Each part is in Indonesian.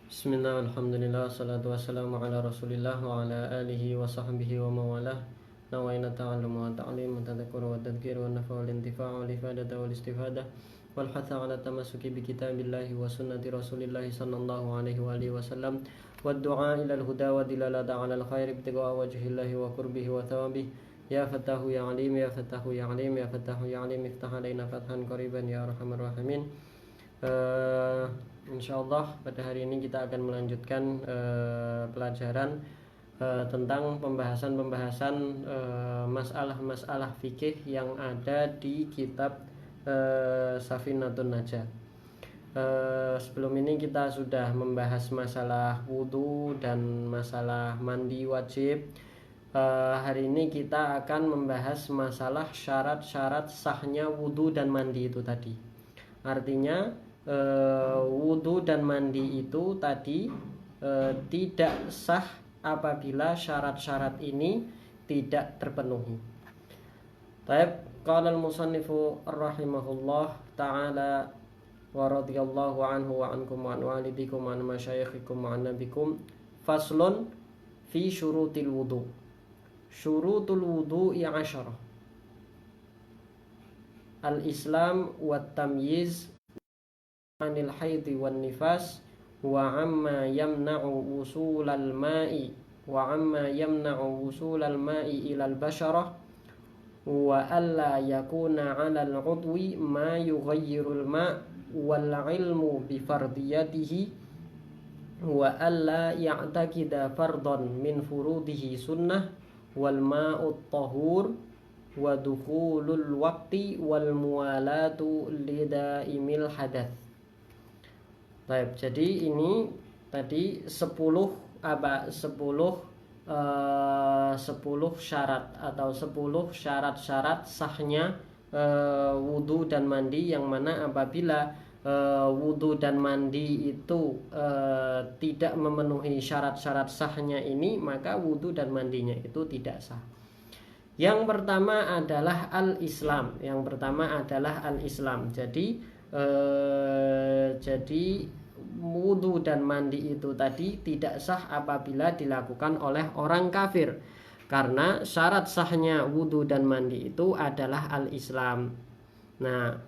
Bismillah, alhamdulillah, salatu wassalamu ala rasulillah wa ala alihi wa sahbihi wa mawalah. Nawaina ta'allum wa ta'lim wa tadhakkur wa tadhkir wa nafa wal intifa' wal ifadata wal istifadah wal hatha ala tamasuki bi kitabillahi wa sunnati rasulillahi sallallahu alaihi wa alihi wasallam wa du'a ila al-huda wa dilalata ala al-khair ibtigha'a wajhillahi wa qurbihi wa thawabih. Ya Fattahu ya Alim, ya Fattahu ya Alim, ya Fattahu ya Alim, iftah alaina fathan qariban ya arhamar rahimin. Insyaallah pada hari ini kita akan melanjutkan pelajaran tentang pembahasan-pembahasan masalah-masalah fikih yang ada di kitab Safinatun Najah. Sebelum ini kita sudah membahas masalah wudhu dan masalah mandi wajib. Hari ini kita akan membahas masalah syarat-syarat sahnya wudhu dan mandi itu tadi. Artinya wudhu dan mandi itu tadi tidak sah apabila syarat-syarat ini tidak terpenuhi. Taib qala al-musannifu rahimahullah ta'ala wa radhiyallahu anhu wa ankum wa an walidikum wa an masyayikhikum wa an nabikum. Faslun fi syurutil wudhu. Syurutul wudhu'i 'asyarah. Al-Islam wa tamyiz anil haidhi wan nifas wa amma yamna'u wusulal ma'i ilal basharah wa alla yakuna 'alal 'udwi ma yughayyirul ma' wal 'ilmu bi fardiyatihi wa alla ya'taqida fardhan min furudihi sunnah wal ma'ut tahur wa dukhulul waqti wal muwalatu lidaimil hadath. Baik, jadi ini tadi 10 syarat atau 10 syarat-syarat sahnya wudhu dan mandi, yang mana apabila wudhu dan mandi itu tidak memenuhi syarat-syarat sahnya ini, maka wudhu dan mandinya itu tidak sah. Yang pertama adalah al-Islam. Jadi wudhu dan mandi itu tadi tidak sah apabila dilakukan oleh orang kafir, karena syarat sahnya wudhu dan mandi itu adalah al-Islam. Nah,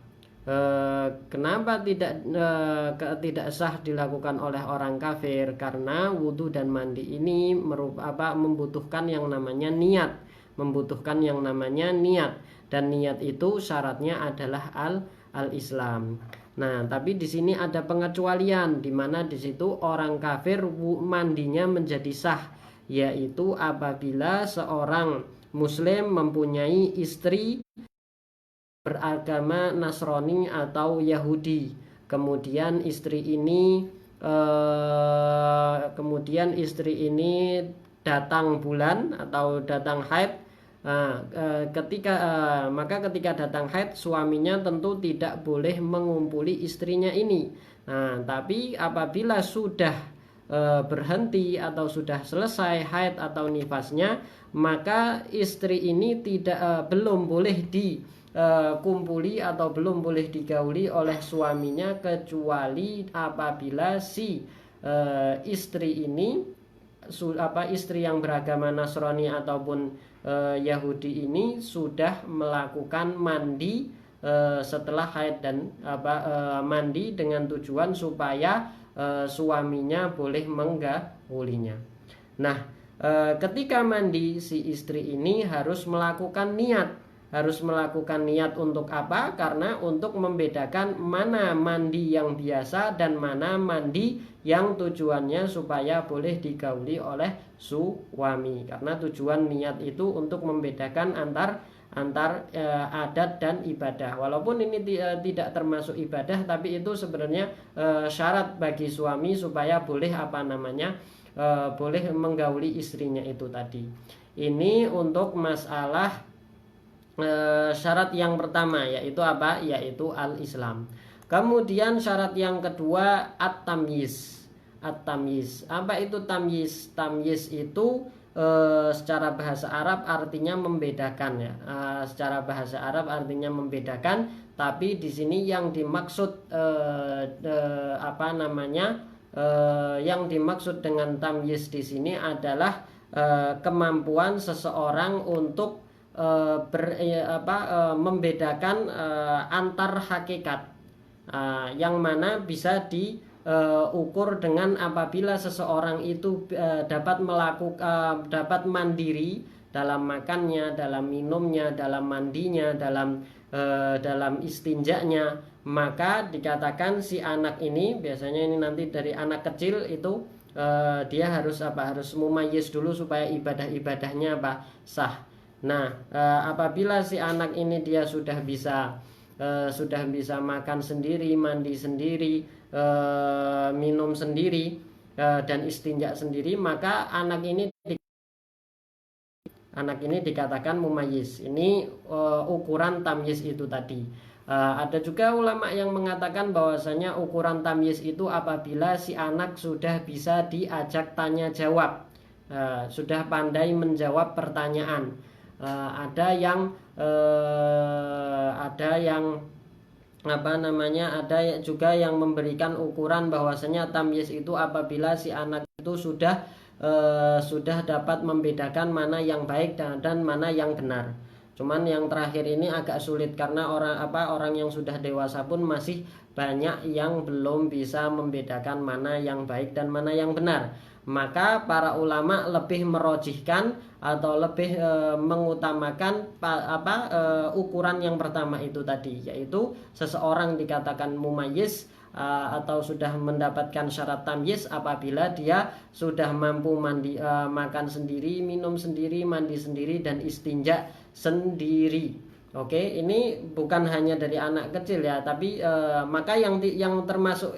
kenapa tidak sah dilakukan oleh orang kafir? Karena wudhu dan mandi ini membutuhkan yang namanya niat, dan niat itu syaratnya adalah al-Islam. Nah, tapi di sini ada pengecualian, di mana di situ orang kafir mandinya menjadi sah, yaitu apabila seorang muslim mempunyai istri beragama Nasrani atau Yahudi, kemudian istri ini datang bulan atau datang haid. Maka ketika datang haid, suaminya tentu tidak boleh mengumpuli istrinya ini. Tapi apabila sudah berhenti atau sudah selesai haid atau nifasnya, maka istri ini belum boleh dikumpuli atau belum boleh digauli oleh suaminya, kecuali apabila si istri ini istri yang beragama Nasrani ataupun Yahudi ini sudah melakukan mandi setelah haid dan mandi dengan tujuan supaya suaminya boleh menggaulinya. Nah, ketika mandi, si istri ini harus melakukan niat untuk apa? Karena untuk membedakan mana mandi yang biasa dan mana mandi yang tujuannya supaya boleh digauli oleh suami. Karena tujuan niat itu untuk membedakan antar adat dan ibadah. Walaupun ini tidak termasuk ibadah, tapi itu sebenarnya syarat bagi suami supaya boleh boleh menggauli istrinya itu tadi. Ini untuk masalah syarat yang pertama, yaitu apa? Yaitu al-Islam. Kemudian syarat yang kedua at-tamyiz. Apa itu tamyiz? Tamyiz itu secara bahasa Arab artinya membedakan, ya. Secara bahasa Arab artinya membedakan, tapi di sini yang dimaksud yang dimaksud dengan tamyiz di sini adalah kemampuan seseorang untuk membedakan antar hakikat, yang mana bisa diukur dengan apabila seseorang itu dapat mandiri dalam makannya, dalam minumnya, dalam mandinya, dalam istinjanya, maka dikatakan si anak ini, biasanya ini nanti dari anak kecil itu dia harus mumayyiz dulu supaya ibadah-ibadahnya sah. Nah, apabila si anak ini dia sudah bisa makan sendiri, mandi sendiri, minum sendiri, dan istinja sendiri, maka anak ini dikatakan mumayyiz. Ini ukuran tamyiz itu tadi. Ada juga ulama yang mengatakan bahwasanya ukuran tamyiz itu apabila si anak sudah bisa diajak tanya jawab, sudah pandai menjawab pertanyaan. Ada juga yang memberikan ukuran bahwasanya tamyiz itu apabila si anak itu sudah dapat membedakan mana yang baik dan mana yang benar. Cuman yang terakhir ini agak sulit karena orang yang sudah dewasa pun masih banyak yang belum bisa membedakan mana yang baik dan mana yang benar. Maka para ulama lebih merojihkan atau lebih mengutamakan ukuran yang pertama itu tadi, yaitu seseorang dikatakan mumayyiz atau sudah mendapatkan syarat tamyiz apabila dia sudah mampu makan sendiri, minum sendiri, mandi sendiri, dan istinja sendiri. Oke, ini bukan hanya dari anak kecil ya, tapi maka yang termasuk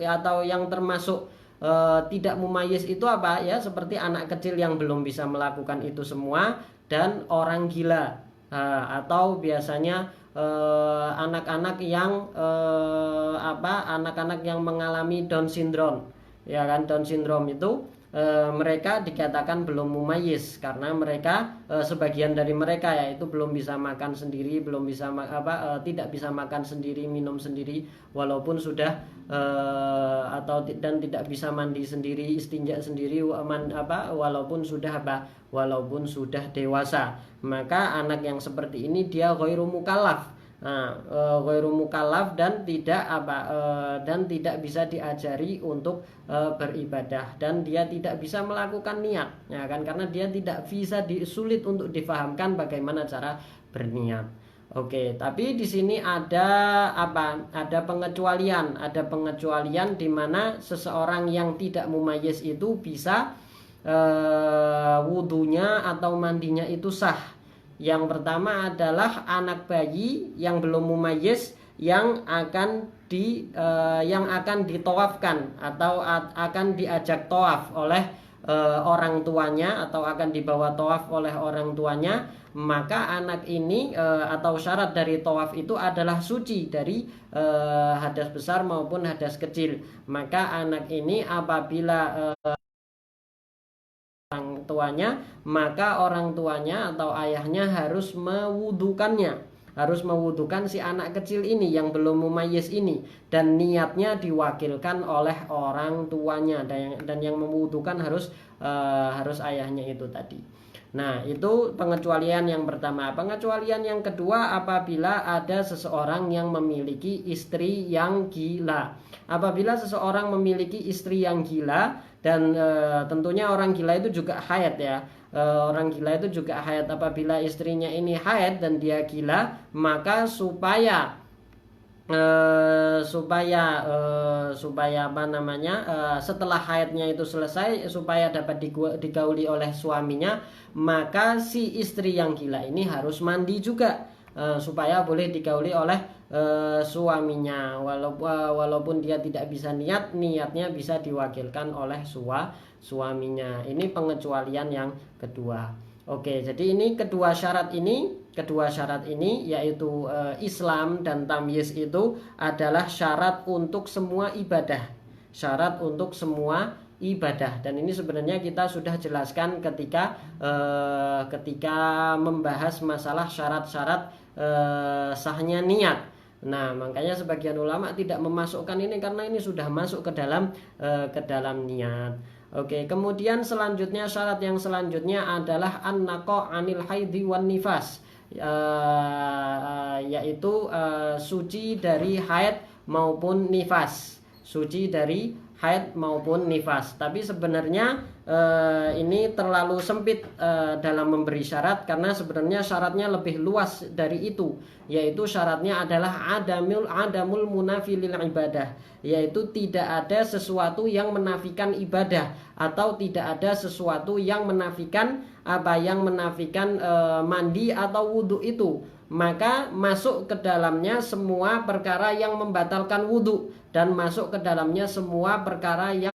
tidak mumayyiz itu apa ya, seperti anak kecil yang belum bisa melakukan itu semua, dan orang gila, atau biasanya anak-anak yang mengalami Down syndrome, ya kan. Down syndrome itu mereka dikatakan belum mumayyiz karena mereka sebagian dari mereka yaitu belum bisa makan sendiri, tidak bisa makan sendiri, minum sendiri, walaupun sudah dan tidak bisa mandi sendiri, istinja sendiri, walaupun sudah dewasa. Maka anak yang seperti ini dia ghairu mukallaf. Ghairu mukallaf dan tidak bisa diajari untuk beribadah, dan dia tidak bisa melakukan niat, ya kan, karena dia tidak bisa, sulit untuk difahamkan bagaimana cara berniat. Oke, tapi di sini ada pengecualian, di mana seseorang yang tidak mumayyiz itu bisa wudunya atau mandinya itu sah. Yang pertama adalah anak bayi yang belum mumayyiz yang akan ditawafkan atau akan diajak tawaf oleh orang tuanya, atau akan dibawa tawaf oleh orang tuanya. Maka anak ini atau syarat dari tawaf itu adalah suci dari hadas besar maupun hadas kecil. Maka anak ini apabila orang tuanya, maka orang tuanya atau ayahnya harus mewudukan si anak kecil ini yang belum mumayyiz ini, dan niatnya diwakilkan oleh orang tuanya, dan yang mewudukan harus ayahnya itu tadi. Nah, itu pengecualian yang pertama. Pengecualian yang kedua, apabila ada seseorang yang memiliki istri yang gila. Apabila seseorang memiliki istri yang gila, dan tentunya orang gila itu juga haid ya. Orang gila itu juga haid. Apabila istrinya ini haid dan dia gila, maka supaya setelah haidnya itu selesai, supaya dapat digauli oleh suaminya, maka si istri yang gila ini harus mandi juga supaya boleh digauli oleh suaminya, walaupun dia tidak bisa niatnya bisa diwakilkan oleh suaminya. Ini pengecualian yang kedua. Oke, jadi ini kedua syarat ini yaitu Islam dan tamyiz itu adalah syarat untuk semua ibadah. Dan ini sebenarnya kita sudah jelaskan ketika membahas masalah syarat-syarat sahnya niat. Nah, makanya sebagian ulama tidak memasukkan ini karena ini sudah masuk ke dalam niat. Oke, kemudian selanjutnya syarat yang selanjutnya adalah an-naqa 'anil haidhi wan nifas. Yaitu suci dari haid maupun nifas. Suci dari haid maupun nifas. Tapi sebenarnya ini terlalu sempit dalam memberi syarat karena sebenarnya syaratnya lebih luas dari itu, yaitu syaratnya adalah adamul munafi lil ibadah, yaitu tidak ada sesuatu yang menafikan ibadah atau tidak ada sesuatu yang menafikan mandi atau wudhu itu, maka masuk ke dalamnya semua perkara yang membatalkan wudhu dan masuk ke dalamnya semua perkara yang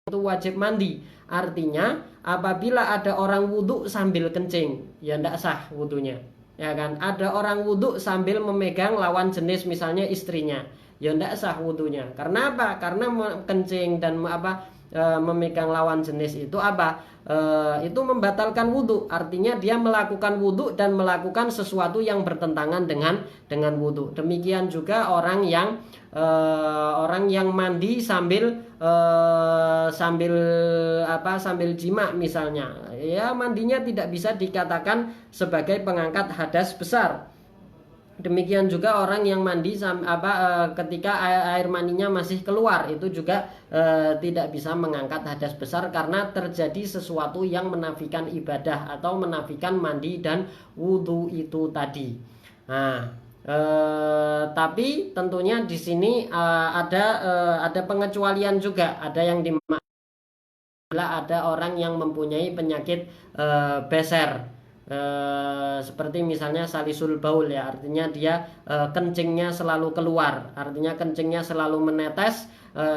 itu wajib mandi. Artinya apabila ada orang wudhu sambil kencing, ya tidak sah wudhunya, ya kan. Ada orang wudhu sambil memegang lawan jenis, misalnya istrinya, ya tidak sah wudhunya. Karena apa? Karena kencing dan memegang lawan jenis itu itu membatalkan wudhu. Artinya dia melakukan wudhu dan melakukan sesuatu yang bertentangan dengan wudhu. Demikian juga orang yang mandi sambil jima misalnya, ya mandinya tidak bisa dikatakan sebagai pengangkat hadas besar. Demikian juga orang yang mandi ketika air maninya masih keluar, itu juga tidak bisa mengangkat hadas besar karena terjadi sesuatu yang menafikan ibadah atau menafikan mandi dan wudhu itu tadi. Nah, tapi tentunya di sini ada pengecualian juga. Ada yang ada orang yang mempunyai penyakit beser. Seperti misalnya salisul baul, ya, artinya dia kencingnya selalu keluar, artinya kencingnya selalu menetes,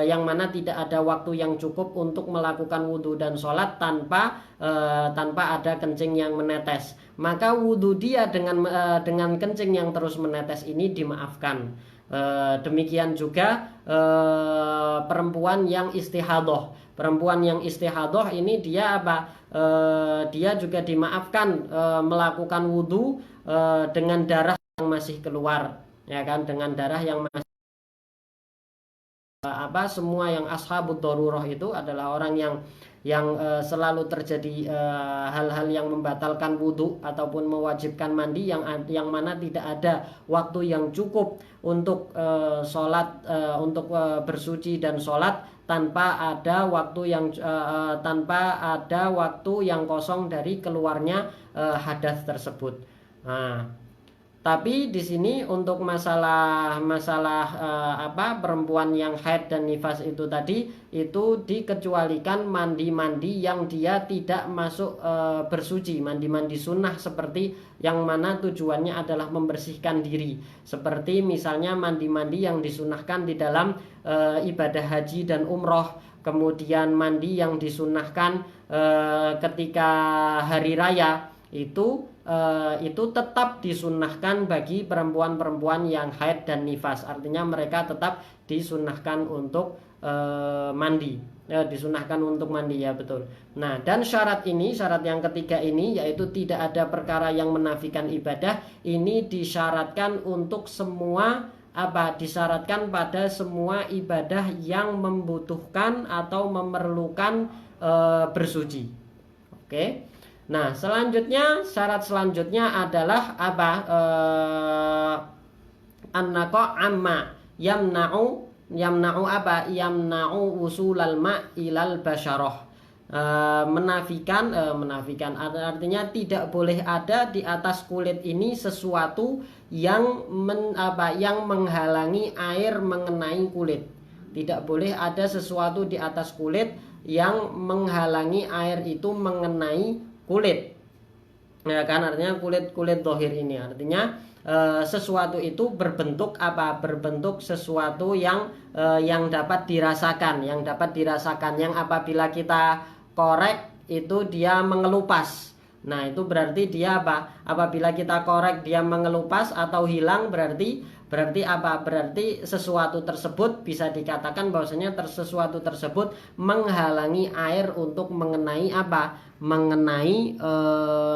yang mana tidak ada waktu yang cukup untuk melakukan wudhu dan sholat tanpa ada kencing yang menetes. Maka wudhu dia dengan kencing yang terus menetes ini dimaafkan. Demikian juga perempuan yang istihadoh. Perempuan yang istihadoh ini dia dia juga dimaafkan melakukan wudhu dengan darah yang masih keluar, ya kan, dengan darah yang masih semua yang ashabud darurah itu adalah orang yang selalu terjadi hal-hal yang membatalkan wudhu ataupun mewajibkan mandi, yang mana tidak ada waktu yang cukup untuk sholat, untuk bersuci dan sholat tanpa ada waktu yang kosong dari keluarnya hadas tersebut. Nah, tapi di sini untuk masalah perempuan yang haid dan nifas itu tadi, itu dikecualikan mandi-mandi yang dia tidak masuk bersuci, mandi-mandi sunnah, seperti yang mana tujuannya adalah membersihkan diri, seperti misalnya mandi-mandi yang disunahkan di dalam ibadah haji dan umroh, kemudian mandi yang disunahkan ketika hari raya, itu tetap disunnahkan bagi perempuan-perempuan yang haid dan nifas. Artinya mereka tetap disunnahkan untuk mandi, disunahkan untuk mandi, ya betul. Nah, dan syarat yang ketiga ini, yaitu tidak ada perkara yang menafikan ibadah, ini disyaratkan untuk semua disyaratkan pada semua ibadah yang membutuhkan atau memerlukan bersuci. Oke. Nah, syarat selanjutnya adalah an-naqa' amma yamna'u usulal ma' ilal basyarah. Menafikan artinya tidak boleh ada di atas kulit ini sesuatu yang menghalangi air mengenai kulit. Tidak boleh ada sesuatu di atas kulit yang menghalangi air itu mengenai kulit, ya kan, artinya kulit zahir ini, artinya sesuatu itu berbentuk sesuatu yang dapat dirasakan, yang apabila kita korek itu dia mengelupas. Nah, itu berarti dia apabila kita korek dia mengelupas atau hilang, berarti sesuatu tersebut bisa dikatakan bahwasanya sesuatu tersebut menghalangi air untuk mengenai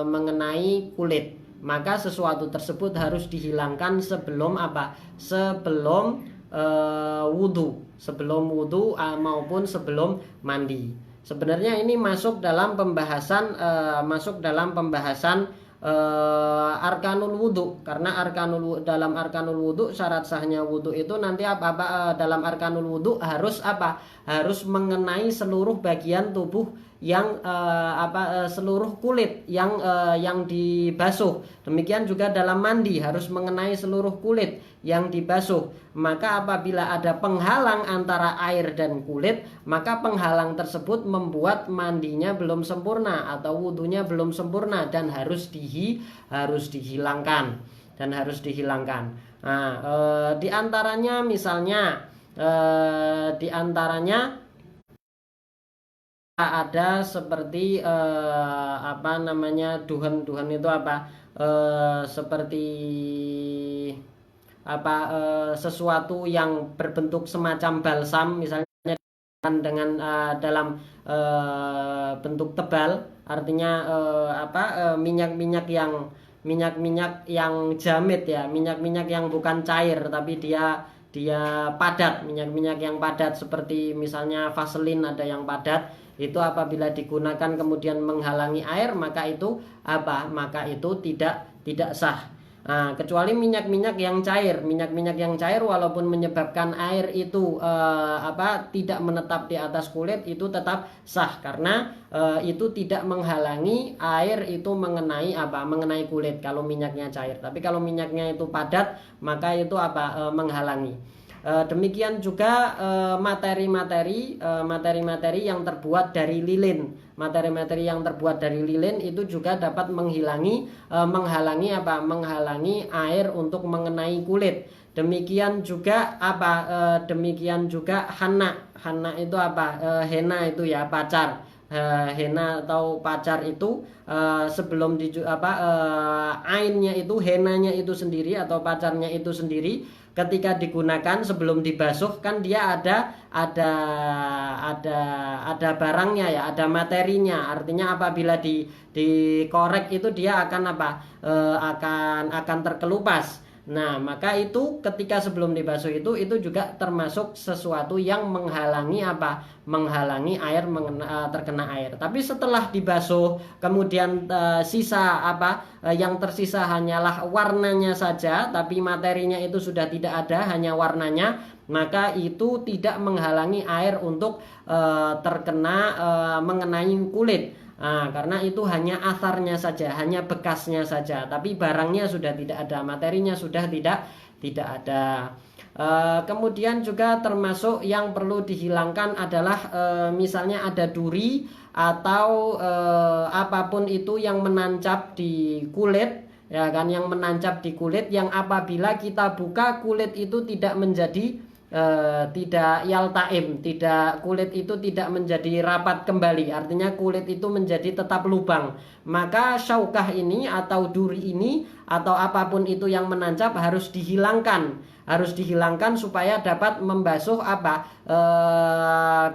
mengenai kulit. maka sesuatu tersebut harus dihilangkan sebelum apa? Sebelum wudhu maupun sebelum mandi. Sebenarnya ini masuk dalam pembahasan arkanul wudhu, karena dalam arkanul wudhu, syarat sahnya wudhu itu nanti dalam arkanul wudhu harus harus mengenai seluruh bagian tubuh yang seluruh kulit yang dibasuh. Demikian juga dalam mandi harus mengenai seluruh kulit yang dibasuh. Maka apabila ada penghalang antara air dan kulit, maka penghalang tersebut membuat mandinya belum sempurna atau wudhunya belum sempurna dan harus dihilangkan. Nah, diantaranya misalnya ada seperti duhan itu seperti sesuatu yang berbentuk semacam balsam, misalnya dengan dalam bentuk tebal, artinya minyak-minyak yang jamit ya, minyak-minyak yang bukan cair tapi dia padat, minyak-minyak yang padat seperti misalnya vaselin ada yang padat. Itu apabila digunakan kemudian menghalangi air, maka itu tidak sah. Nah, kecuali minyak-minyak yang cair walaupun menyebabkan air itu tidak menetap di atas kulit, itu tetap sah karena itu tidak menghalangi air itu mengenai kulit kalau minyaknya cair. Tapi kalau minyaknya itu padat, maka itu menghalangi. Demikian juga materi-materi yang terbuat dari lilin. Materi-materi yang terbuat dari lilin itu juga dapat menghalangi air untuk mengenai kulit. Demikian juga Hana itu henna itu ya, pacar. Henna atau pacar itu sebelum ainnya itu, henanya itu sendiri atau pacarnya itu sendiri, ketika digunakan sebelum dibasuh kan dia ada barangnya ya, ada materinya. Artinya apabila dikorek itu dia akan akan terkelupas. Nah, maka itu ketika sebelum dibasuh itu juga termasuk sesuatu yang menghalangi air terkena air. Tapi setelah dibasuh kemudian yang tersisa hanyalah warnanya saja, tapi materinya itu sudah tidak ada, hanya warnanya, maka itu tidak menghalangi air untuk mengenai kulit. Nah, karena itu hanya asarnya saja, hanya bekasnya saja, tapi barangnya sudah tidak ada, materinya sudah tidak ada. Kemudian juga termasuk yang perlu dihilangkan adalah misalnya ada duri atau apapun itu yang menancap di kulit, ya kan, yang menancap di kulit, yang apabila kita buka kulit itu tidak menjadi tidak yaltaim, kulit itu tidak menjadi rapat kembali, artinya kulit itu menjadi tetap lubang. Maka syaukah ini atau duri ini atau apapun itu yang menancap harus dihilangkan supaya dapat membasuh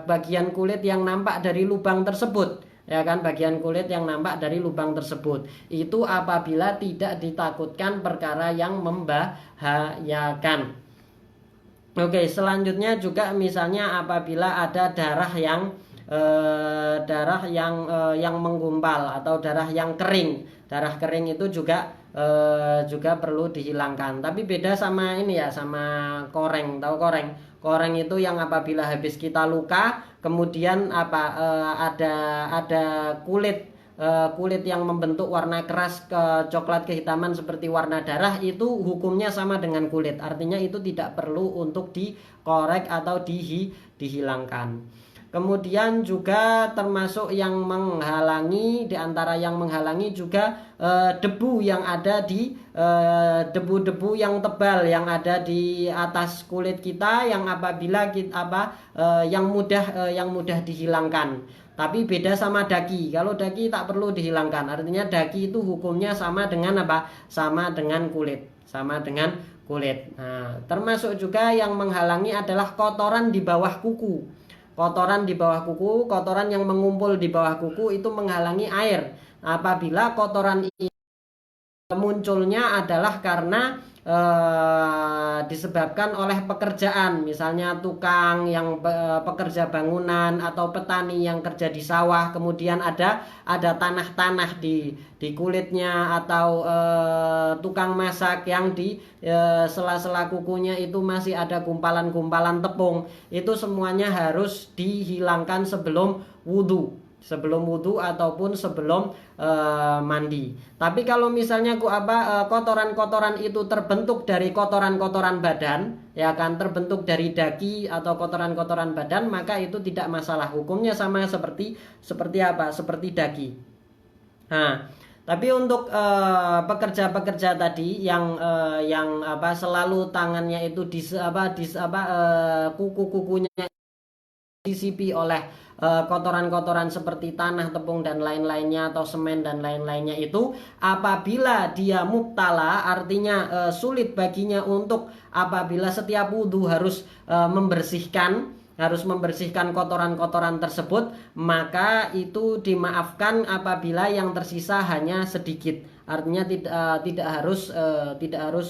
bagian kulit yang nampak dari lubang tersebut, ya kan, bagian kulit yang nampak dari lubang tersebut. Itu apabila tidak ditakutkan perkara yang membahayakan. Oke, selanjutnya juga misalnya apabila ada darah yang menggumpal atau darah yang kering. Darah kering itu juga perlu dihilangkan. Tapi beda sama ini ya, sama koreng. Tahu koreng? Koreng itu yang apabila habis kita luka, kemudian ada kulit yang membentuk warna keras coklat kehitaman seperti warna darah, itu hukumnya sama dengan kulit. Artinya itu tidak perlu untuk dikorek atau dihilangkan. Kemudian juga termasuk yang menghalangi, diantara yang menghalangi juga debu yang ada di debu-debu yang tebal yang ada di atas kulit kita, yang apabila yang mudah dihilangkan. Tapi beda sama daki. Kalau daki tak perlu dihilangkan. Artinya daki itu hukumnya sama dengan sama dengan kulit. Nah, termasuk juga yang menghalangi adalah kotoran di bawah kuku. Kotoran yang mengumpul di bawah kuku itu menghalangi air. Apabila kotoran ini munculnya adalah karena disebabkan oleh pekerjaan, misalnya tukang yang pekerja bangunan atau petani yang kerja di sawah, kemudian ada tanah-tanah di kulitnya, atau tukang masak yang di sela-sela kukunya itu masih ada gumpalan-gumpalan tepung. Itu semuanya harus dihilangkan sebelum wudhu ataupun sebelum mandi. Tapi kalau misalnya kotoran-kotoran itu terbentuk dari kotoran-kotoran badan, ya kan, terbentuk dari daki atau kotoran-kotoran badan, maka itu tidak masalah. Hukumnya sama seperti apa? Seperti daki. Nah, tapi untuk pekerja-pekerja tadi yang selalu tangannya itu kuku-kukunya disisipi oleh kotoran-kotoran seperti tanah, tepung dan lain-lainnya, atau semen dan lain-lainnya, itu apabila dia mubtala, artinya sulit baginya untuk apabila setiap wudhu harus membersihkan kotoran-kotoran tersebut, maka itu dimaafkan apabila yang tersisa hanya sedikit. Artinya tidak harus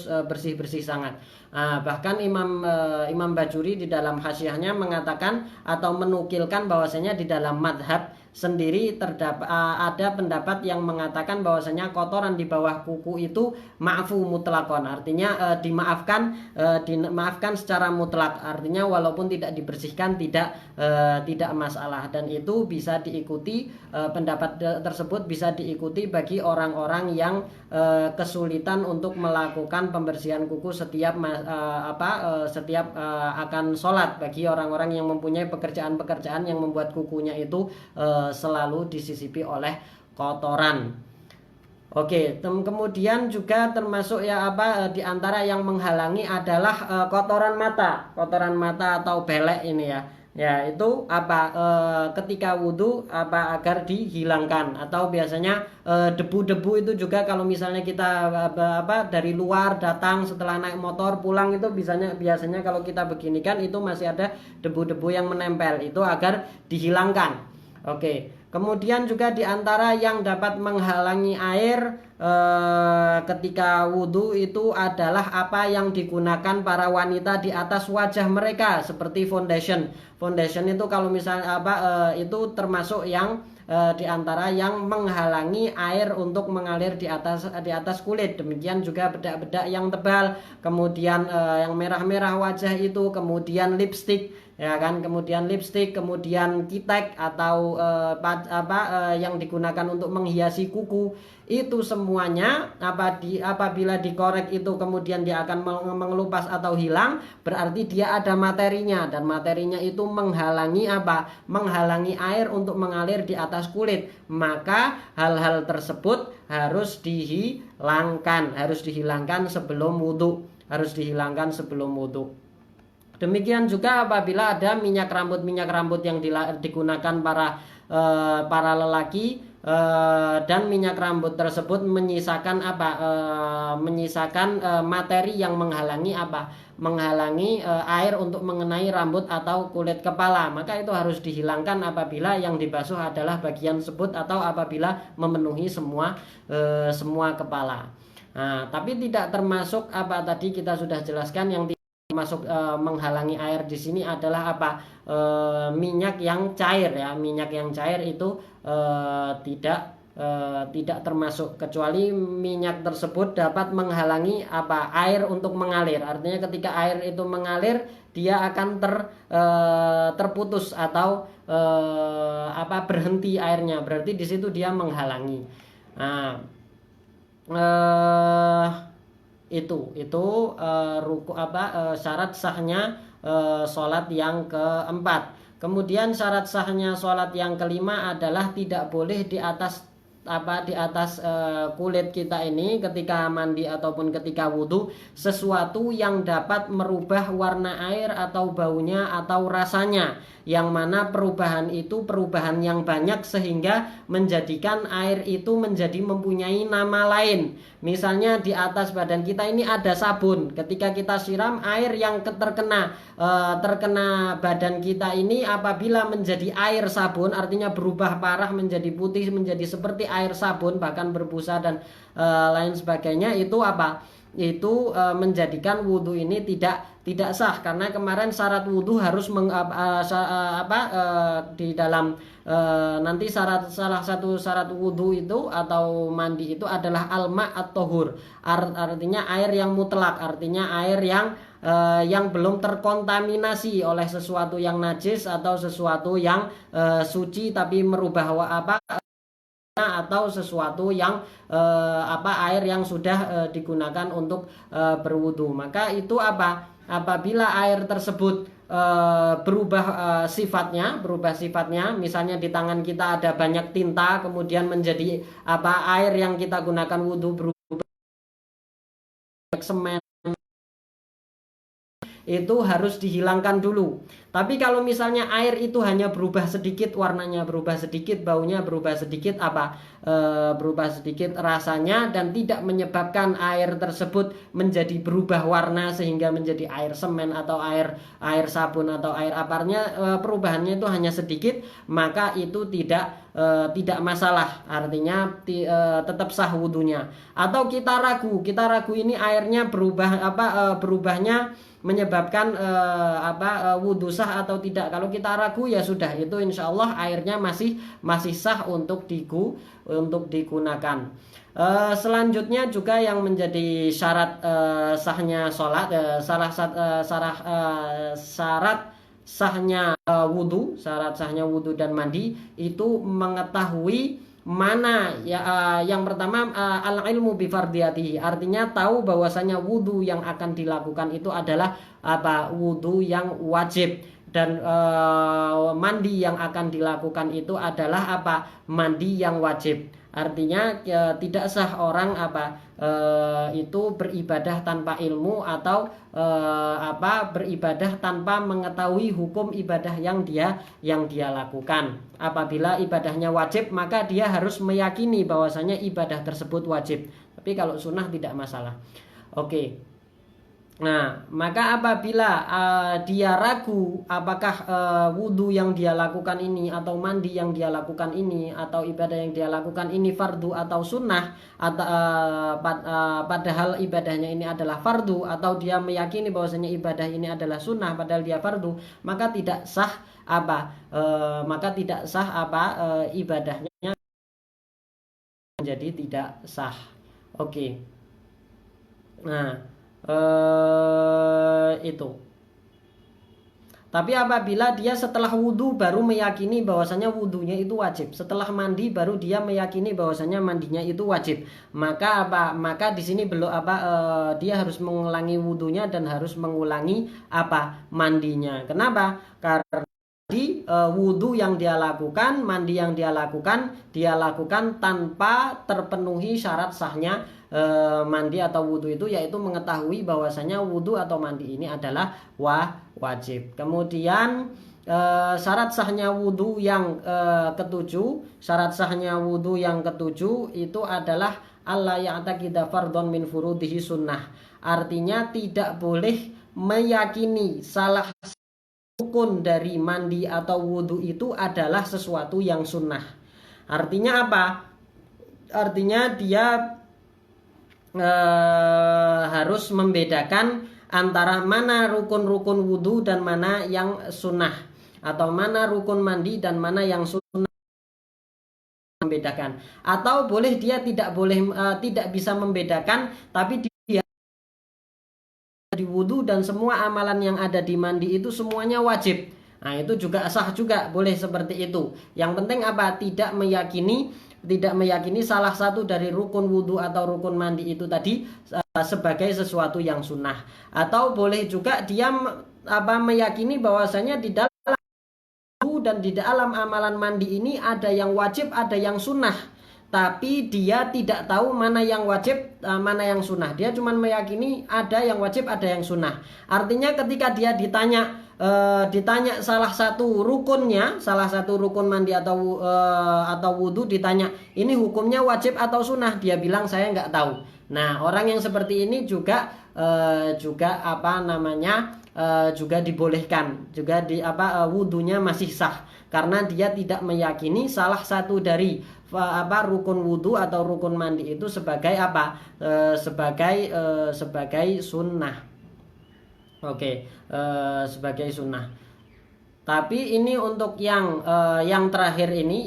bersih-bersih sangat. Bahkan Imam Bajuri di dalam hasyiahnya mengatakan atau menukilkan bahwasanya di dalam madhab sendiri ada pendapat yang mengatakan bahwasanya kotoran di bawah kuku itu ma'fu mutlakon, artinya dimaafkan secara mutlak, artinya walaupun tidak dibersihkan tidak masalah. Dan itu bisa diikuti, pendapat tersebut bisa diikuti bagi orang-orang yang kesulitan untuk melakukan pembersihan kuku setiap akan sholat, bagi orang-orang yang mempunyai pekerjaan-pekerjaan yang membuat kukunya itu selalu disisipi oleh kotoran. Oke, kemudian juga termasuk di antara yang menghalangi adalah kotoran mata atau belek ini ya. Ya, itu ketika wudhu agar dihilangkan, atau biasanya debu-debu itu juga kalau misalnya kita dari luar datang setelah naik motor pulang, itu biasanya kalau kita beginikan itu masih ada debu-debu yang menempel, itu agar dihilangkan. Oke, kemudian juga diantara yang dapat menghalangi air ketika wudhu itu adalah apa yang digunakan para wanita di atas wajah mereka, seperti foundation itu kalau misalnya itu termasuk yang diantara yang menghalangi air untuk mengalir di atas kulit. Demikian juga bedak-bedak yang tebal, kemudian yang merah-merah wajah itu, kemudian lipstick, ya kan, kemudian kitek atau yang digunakan untuk menghiasi kuku, itu semuanya apabila dikorek itu kemudian dia akan mengelupas atau hilang, berarti dia ada materinya, dan materinya itu menghalangi air untuk mengalir di atas kulit. Maka hal-hal tersebut harus dihilangkan sebelum wudhu. Demikian juga apabila ada minyak rambut yang digunakan para lelaki, dan minyak rambut tersebut menyisakan materi yang menghalangi air untuk mengenai rambut atau kulit kepala, maka itu harus dihilangkan apabila yang dibasuh adalah bagian tersebut atau apabila memenuhi semua kepala. Tapi tidak termasuk tadi kita sudah jelaskan, yang termasuk menghalangi air di sini adalah minyak yang cair ya. Minyak yang cair itu tidak termasuk, kecuali minyak tersebut dapat menghalangi air untuk mengalir. Artinya ketika air itu mengalir, dia akan terputus atau berhenti airnya, berarti di situ dia menghalangi. Syarat sahnya sholat yang keempat. Kemudian syarat sahnya sholat yang kelima adalah tidak boleh di atas kulit kita ini ketika mandi ataupun ketika wudhu sesuatu yang dapat merubah warna air atau baunya atau rasanya, yang mana perubahan itu perubahan yang banyak sehingga menjadikan air itu mempunyai nama lain. Misalnya di atas badan kita ini ada sabun, ketika kita siram, air yang terkena badan kita ini apabila menjadi air sabun, artinya berubah parah menjadi putih, menjadi seperti air sabun bahkan berbusa dan lain sebagainya, itu apa? Itu menjadikan wudhu ini tidak sah, karena kemarin syarat wudhu harus di dalam nanti salah satu syarat wudhu itu atau mandi itu adalah alma at-tohur, artinya air yang mutlak, artinya air yang belum terkontaminasi oleh sesuatu yang najis atau sesuatu yang suci tapi merubah atau sesuatu yang air yang sudah digunakan untuk berwudu. Maka itu apabila air tersebut berubah sifatnya, misalnya di tangan kita ada banyak tinta kemudian menjadi air yang kita gunakan wudu berubah semen, itu harus dihilangkan dulu. Tapi kalau misalnya air itu hanya berubah sedikit warnanya, berubah sedikit baunya, berubah sedikit berubah sedikit rasanya, dan tidak menyebabkan air tersebut menjadi berubah warna sehingga menjadi air semen atau air sabun atau air aparnya, perubahannya itu hanya sedikit, maka itu tidak masalah, artinya tetap sah wudunya. Atau kita ragu ini airnya berubahnya menyebabkan wudhu sah atau tidak. Kalau kita ragu ya sudah, itu insya Allah airnya masih sah untuk digunakan. Selanjutnya juga yang menjadi syarat sahnya sholat, syarat sahnya wudhu dan mandi itu mengetahui mana yang pertama al-ilmu bifardiyatihi, artinya tahu bahwasanya wudhu yang akan dilakukan itu adalah wudhu yang wajib, dan mandi yang akan dilakukan itu adalah mandi yang wajib. Artinya tidak sah orang itu beribadah tanpa ilmu atau beribadah tanpa mengetahui hukum ibadah yang dia lakukan. Apabila ibadahnya wajib, maka dia harus meyakini bahwasanya ibadah tersebut wajib. Tapi kalau sunnah tidak masalah. Oke. Nah, maka apabila dia ragu apakah wudhu yang dia lakukan ini atau mandi yang dia lakukan ini atau ibadah yang dia lakukan ini fardu atau sunnah, atau padahal ibadahnya ini adalah fardu, atau dia meyakini bahwasanya ibadah ini adalah sunnah padahal dia fardu, maka tidak sah ibadahnya menjadi tidak sah. Oke. Nah, itu. Tapi apabila dia setelah wudhu baru meyakini bahwasanya wudhunya itu wajib, setelah mandi baru dia meyakini bahwasanya mandinya itu wajib, maka di sini belum dia harus mengulangi wudhunya dan harus mengulangi mandinya. Kenapa? Karena wudhu yang dia lakukan, mandi yang dia lakukan tanpa terpenuhi syarat sahnya mandi atau wudhu itu, yaitu mengetahui bahwasanya wudhu atau mandi ini adalah wajib. Kemudian syarat sahnya wudhu yang ketujuh itu adalah alla ya'taqida fardhon min furudihi sunnah. Artinya tidak boleh meyakini salah rukun dari mandi atau wudhu itu adalah sesuatu yang sunnah. Artinya apa? Artinya dia harus membedakan antara mana rukun-rukun wudhu dan mana yang sunnah, atau mana rukun mandi dan mana yang sunnah, membedakan. Atau dia tidak bisa membedakan, tapi dia di wudhu dan semua amalan yang ada di mandi itu semuanya wajib. Nah, itu juga sah juga, boleh seperti itu. Yang penting tidak meyakini salah satu dari rukun wudhu atau rukun mandi itu tadi sebagai sesuatu yang sunnah. Atau boleh juga dia meyakini bahwasanya di dalam wudhu dan di dalam amalan mandi ini ada yang wajib, ada yang sunnah, tapi dia tidak tahu mana yang wajib, mana yang sunnah. Dia cuma meyakini ada yang wajib, ada yang sunnah. Artinya ketika dia ditanya salah satu rukun mandi atau wudhu, ditanya ini hukumnya wajib atau sunnah, dia bilang saya nggak tahu. Nah, orang yang seperti ini juga juga dibolehkan, juga wudhunya masih sah, karena dia tidak meyakini salah satu dari rukun wudhu atau rukun mandi itu sebagai apa? Sebagai sunnah. Oke, sebagai sunnah. Tapi ini untuk yang terakhir ini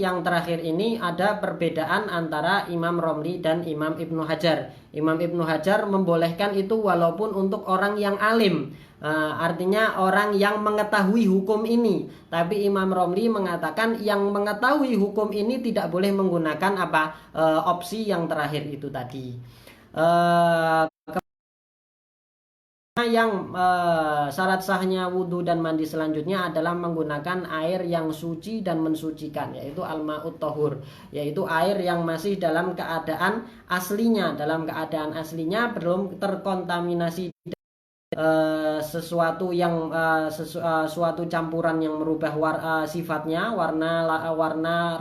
ada perbedaan antara Imam Romli dan Imam Ibnu Hajar. Imam Ibnu Hajar membolehkan itu walaupun untuk orang yang alim, artinya orang yang mengetahui hukum ini. Tapi Imam Romli mengatakan yang mengetahui hukum ini tidak boleh menggunakan opsi yang terakhir itu tadi. Yang syarat sahnya wudhu dan mandi selanjutnya adalah menggunakan air yang suci dan mensucikan, yaitu al-ma'ut tahur, yaitu air yang masih dalam keadaan aslinya belum terkontaminasi suatu campuran yang merubah sifatnya, warna,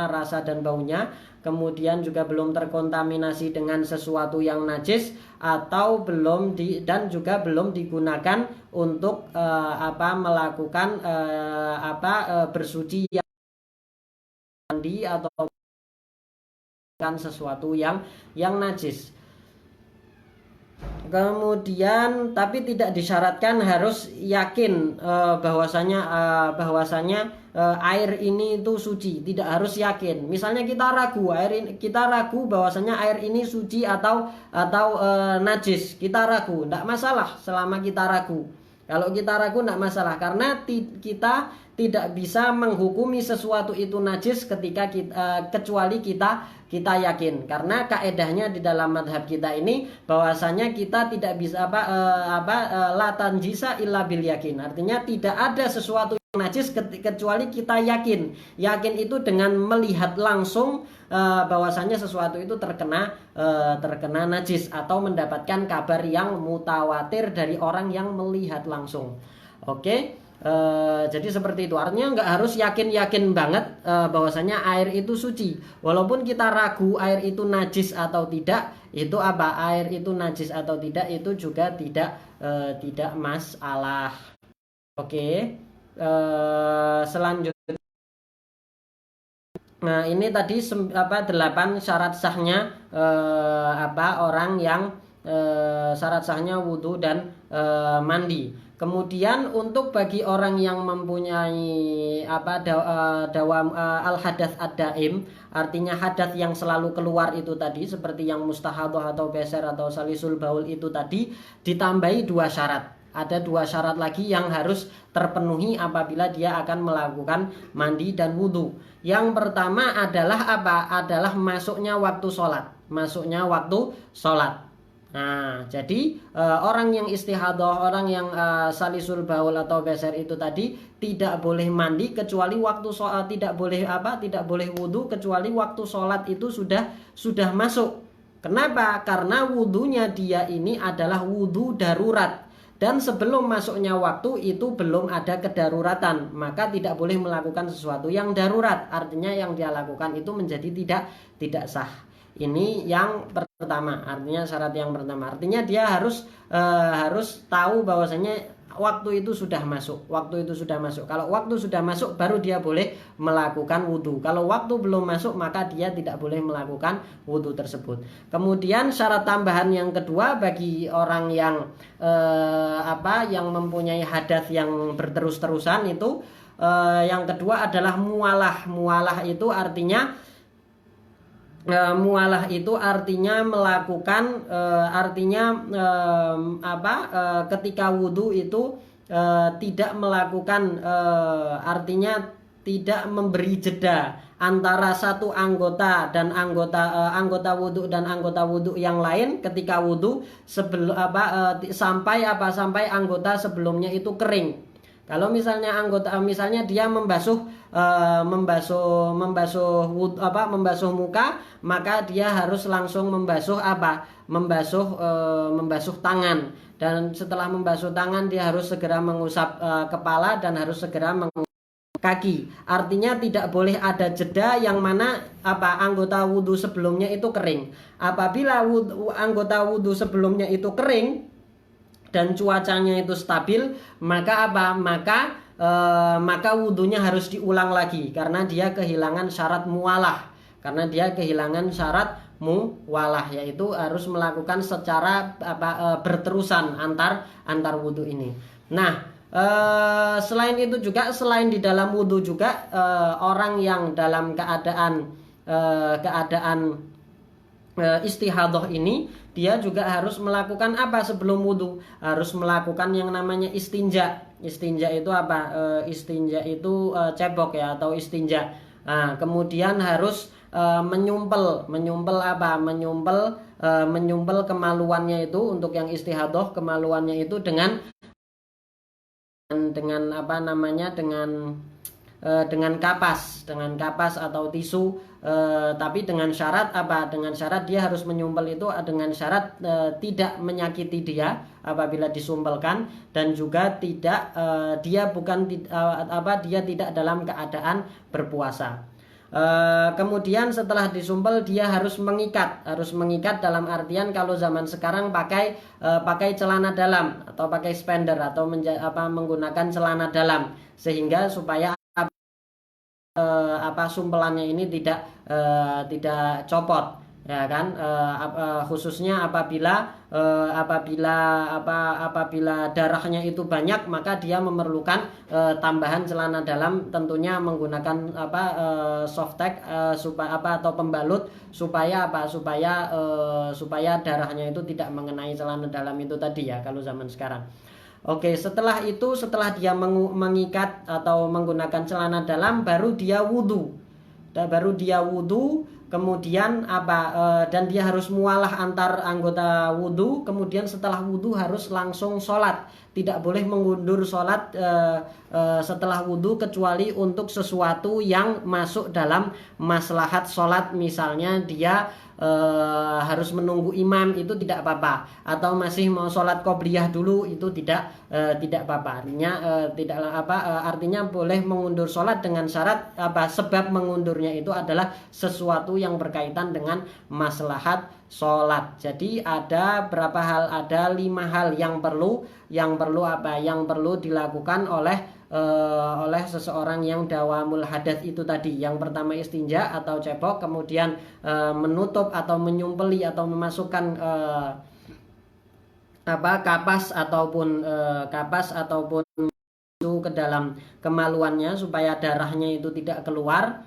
rasa dan baunya, kemudian juga belum terkontaminasi dengan sesuatu yang najis atau belum digunakan untuk melakukan bersuci mandi atau sesuatu yang najis. Kemudian tapi tidak disyaratkan harus yakin bahwasanya air ini itu suci, tidak harus yakin. Misalnya kita ragu bahwasanya air ini suci atau najis, kita ragu, tidak masalah selama kita ragu. Kalau kita ragu tidak masalah, karena kita tidak bisa menghukumi sesuatu itu najis kecuali kita yakin. Karena kaedahnya di dalam madhab kita ini bahwasanya kita tidak bisa la tanjisa illa bil yakin. Artinya tidak ada sesuatu yang najis kecuali kita yakin. Yakin itu dengan melihat langsung bahwasanya sesuatu itu terkena najis atau mendapatkan kabar yang mutawatir dari orang yang melihat langsung. Oke. Jadi seperti itu, artinya nggak harus yakin banget bahwasanya air itu suci. Walaupun kita ragu air itu najis atau tidak, air itu najis atau tidak itu juga tidak masalah. Oke. Selanjutnya, nah ini tadi 8 syarat sahnya orang yang syarat sahnya wudhu dan mandi. Kemudian untuk bagi orang yang mempunyai dawam al-hadath ad-daim, artinya hadas yang selalu keluar itu tadi, seperti yang mustahadhah atau beser atau salisul baul itu tadi, ditambahi 2 syarat. Ada 2 syarat lagi yang harus terpenuhi apabila dia akan melakukan mandi dan wudhu. Yang pertama adalah adalah masuknya waktu sholat. Nah, jadi orang yang istihadah, orang yang salisul baul atau beser itu tadi tidak boleh mandi kecuali waktu sholat, tidak boleh wudhu kecuali waktu sholat itu sudah masuk. Kenapa? Karena wudhunya dia ini adalah wudhu darurat. Dan sebelum masuknya waktu itu belum ada kedaruratan, maka tidak boleh melakukan sesuatu yang darurat. Artinya yang dia lakukan itu menjadi tidak sah. Ini yang pertama, artinya syarat yang pertama. Artinya dia harus tahu bahwasanya waktu itu sudah masuk. Kalau waktu sudah masuk baru dia boleh melakukan wudhu. Kalau waktu belum masuk maka dia tidak boleh melakukan wudhu tersebut. Kemudian syarat tambahan yang kedua bagi orang yang yang mempunyai hadas yang berterus-terusan itu, yang kedua adalah mualah. Mualah itu artinya melakukan ketika wudhu itu tidak melakukan artinya tidak memberi jeda antara satu anggota dan anggota wudhu dan anggota wudhu yang lain ketika wudhu sampai anggota sebelumnya itu kering. Kalau misalnya dia membasuh muka, maka dia harus langsung membasuh tangan, dan setelah membasuh tangan dia harus segera mengusap kepala dan harus segera mengusap kaki. Artinya tidak boleh ada jeda yang mana anggota wudhu sebelumnya itu kering. Apabila anggota wudhu sebelumnya itu kering dan cuacanya itu stabil, maka maka wudhunya harus diulang lagi karena dia kehilangan syarat muwalah. Karena dia kehilangan syarat muwalah, yaitu harus melakukan secara berterusan antar wudhu ini. Nah, selain itu juga, selain di dalam wudhu juga, orang yang dalam keadaan istihadhah ini, dia juga harus melakukan apa sebelum wudhu? Harus melakukan yang namanya istinja. Istinja itu apa? Istinja itu cebok ya, atau istinja. Nah, kemudian harus menyumpel apa? Menyumpel kemaluannya itu, untuk yang istihadhah kemaluannya itu dengan apa namanya, dengan kapas atau tisu, tapi dengan syarat apa? Dengan syarat dia harus menyumpel itu dengan syarat tidak menyakiti dia apabila disumpelkan, dan juga tidak dia tidak dalam keadaan berpuasa. Kemudian setelah disumpel dia harus mengikat dalam artian kalau zaman sekarang pakai celana dalam atau pakai spender atau menggunakan celana dalam, sehingga supaya sumpelannya ini tidak copot, ya kan, khususnya apabila darahnya itu banyak, maka dia memerlukan tambahan celana dalam, tentunya menggunakan softtek atau pembalut, supaya darahnya itu tidak mengenai celana dalam itu tadi ya, kalau zaman sekarang. Oke, setelah dia mengikat atau menggunakan celana dalam, baru dia wudhu. Kemudian dan dia harus mualah antar anggota wudhu. Kemudian setelah wudhu harus langsung sholat. Tidak boleh mengundur sholat setelah wudhu, kecuali untuk sesuatu yang masuk dalam maslahat sholat. Misalnya dia harus menunggu imam, itu tidak apa-apa, atau masih mau sholat qobliyah dulu, itu tidak apa-apa. Artinya boleh mengundur sholat dengan syarat sebab mengundurnya itu adalah sesuatu yang berkaitan dengan maslahat sholat. Jadi ada berapa hal? Ada 5 hal yang perlu dilakukan oleh seseorang yang dawamul hadas itu tadi. Yang pertama istinja atau cebok, kemudian menutup atau menyumpeli atau memasukkan kapas ataupun itu ke dalam kemaluannya supaya darahnya itu tidak keluar.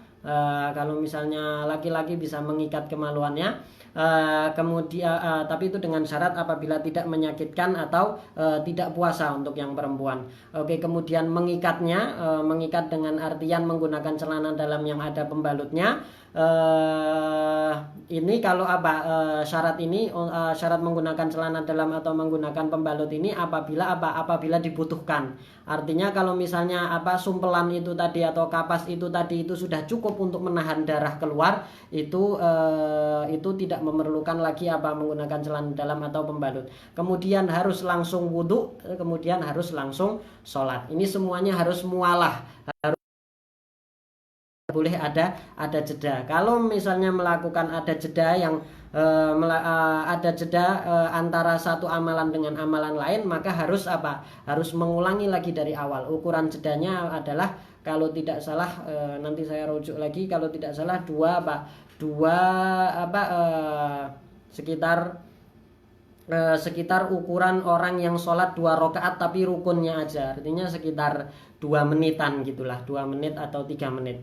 Kalau misalnya laki-laki bisa mengikat kemaluannya. Kemudian tapi itu dengan syarat apabila tidak menyakitkan atau tidak puasa untuk yang perempuan. Oke, kemudian mengikat dengan artian menggunakan celana dalam yang ada pembalutnya. Ini kalau syarat menggunakan celana dalam atau menggunakan pembalut ini apabila dibutuhkan. Artinya kalau misalnya sumpelan itu tadi atau kapas itu tadi itu sudah cukup untuk menahan darah keluar, itu tidak memerlukan lagi menggunakan celana dalam atau pembalut. Kemudian harus langsung wudhu, kemudian harus langsung sholat. Ini semuanya harus mualah, boleh ada jeda. Kalau misalnya melakukan ada jeda antara satu amalan dengan amalan lain, maka harus mengulangi lagi dari awal. Ukuran jedanya adalah kalau tidak salah, nanti saya rujuk lagi, kalau tidak salah sekitar ukuran orang yang sholat 2 rakaat tapi rukunnya aja, artinya sekitar 2 menitan gitulah, 2 menit atau 3 menit.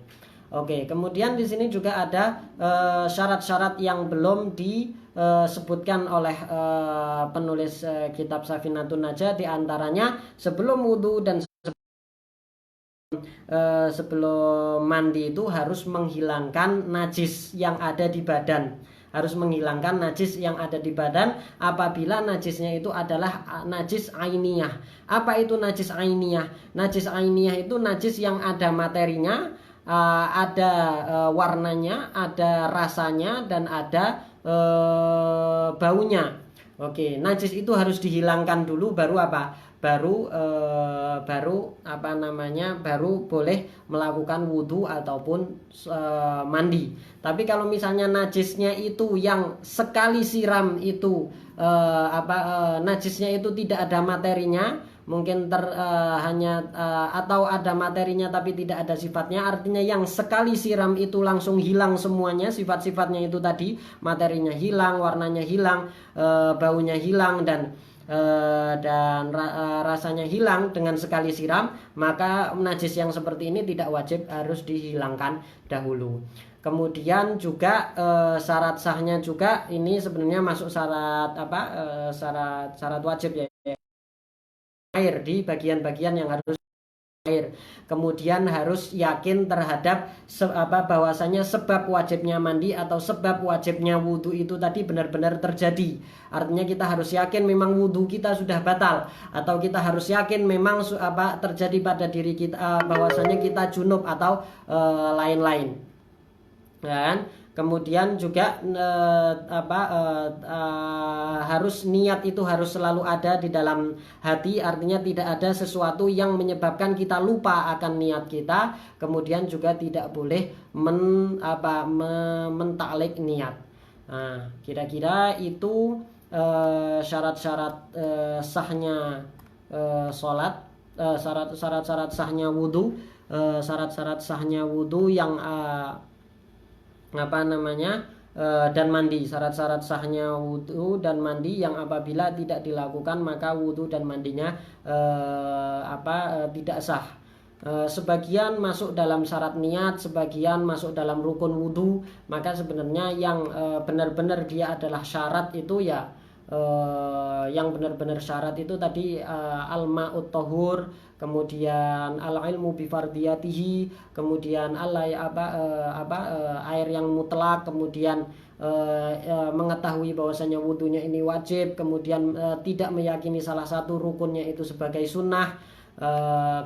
Oke, kemudian di sini juga ada syarat-syarat yang belum disebutkan oleh penulis kitab Safinatun Najah, di antaranya sebelum wudhu dan sebelum mandi itu harus menghilangkan najis yang ada di badan. Apabila najisnya itu adalah najis ainiyah. Apa itu najis ainiyah? Najis ainiyah itu najis yang ada materinya, ada warnanya, ada rasanya, dan ada baunya. Oke, najis itu harus dihilangkan dulu, baru boleh melakukan wudhu ataupun mandi. Tapi kalau misalnya najisnya itu yang sekali siram itu najisnya itu tidak ada materinya, mungkin hanya atau ada materinya tapi tidak ada sifatnya, artinya yang sekali siram itu langsung hilang semuanya sifat-sifatnya itu tadi, materinya hilang, warnanya hilang, baunya hilang, dan rasanya hilang dengan sekali siram, maka najis yang seperti ini tidak wajib, harus dihilangkan dahulu. Kemudian juga syarat sahnya juga ini sebenarnya masuk syarat syarat wajib ya, air di bagian-bagian yang harus air. Kemudian harus yakin terhadap bahwasanya sebab wajibnya mandi atau sebab wajibnya wudhu itu tadi benar-benar terjadi. Artinya kita harus yakin memang wudhu kita sudah batal, atau kita harus yakin memang terjadi pada diri kita bahwasanya kita junub atau lain-lain. Dan kemudian juga harus niat itu harus selalu ada di dalam hati, artinya tidak ada sesuatu yang menyebabkan kita lupa akan niat kita. Kemudian juga tidak boleh mentaklik niat. Nah, kira-kira itu syarat-syarat sahnya sholat, syarat-syarat sahnya wudhu, syarat-syarat sahnya wudhu yang dan mandi. Syarat-syarat sahnya wudhu dan mandi yang apabila tidak dilakukan maka wudhu dan mandinya tidak sah. Sebagian masuk dalam syarat niat, sebagian masuk dalam rukun wudhu. Maka sebenarnya yang benar-benar dia adalah syarat itu ya, yang benar-benar syarat itu tadi al-ma'ut tahur, kemudian al-ilmu bifardiyatihi, kemudian air yang mutlak, kemudian mengetahui bahwasanya wudhunya ini wajib, kemudian tidak meyakini salah satu rukunnya itu sebagai sunnah,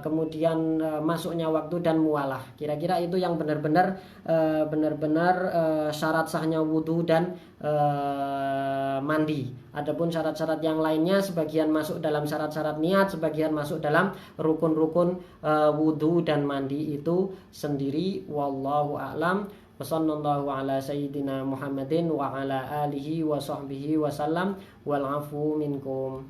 kemudian masuknya waktu dan mualah. Kira-kira itu yang benar-benar syarat sahnya wudhu dan mandi. Adapun syarat-syarat yang lainnya sebagian masuk dalam syarat-syarat niat, sebagian masuk dalam rukun-rukun wudhu dan mandi itu sendiri. Wallahu a'lam. Wassallallahu ala sayyidina Muhammadin wa ala alihi wa sahbihi wasallam. Wal afu minkum.